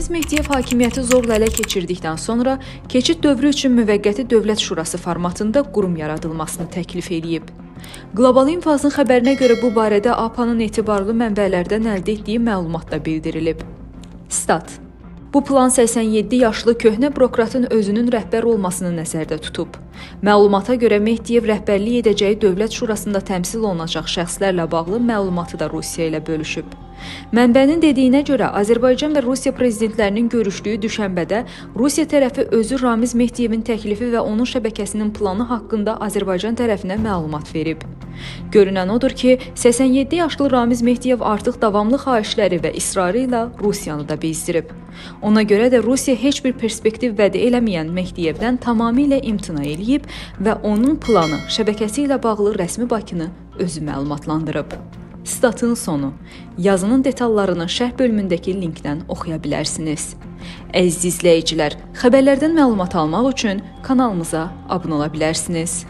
Ramiz Mehdiyev hakimiyyəti zorla ələ keçirdikdən sonra keçid dövrü üçün müvəqqəti dövlət şurası formatında qurum yaradılmasını təklif edib. Qlobal İnfazın xəbərinə görə bu barədə APA-nın etibarlı mənbələrdən əldə etdiyi məlumatda bildirilib. Stat: Bu plan 87 yaşlı köhnə bürokratın özünün rəhbər olmasını nəzərdə tutub. Məlumata görə Mehdiyev rəhbərlik edəcəyi dövlət şurasında təmsil olunacaq şəxslərlə bağlı məlumatı da Rusiya ilə bölüşüb. Mənbənin dediyinə görə Azərbaycan və Rusiya prezidentlərinin görüşdüyü düşənbədə Rusiya tərəfi özü Ramiz Mehdiyevin təklifi və onun şəbəkəsinin planı haqqında Azərbaycan tərəfinə məlumat verib. Görünən odur ki, 87 yaşlı Ramiz Mehdiyev artıq davamlı xahişləri və israrı ilə Rusiyanı da bezdirib. Ona görə də Rusiya heç bir perspektiv vəd eləməyən Mehdiyevdən tamamilə imtina eləyib və onun planı, şəbəkəsi ilə bağlı rəsmi Bakını özü məlumatlandırıb. Statın sonu. Yazının detallarını şərh bölümündəki linkdən oxuya bilərsiniz. Əziz izləyicilər, xəbərlərdən məlumat almaq üçün kanalımıza abunə ola bilərsiniz.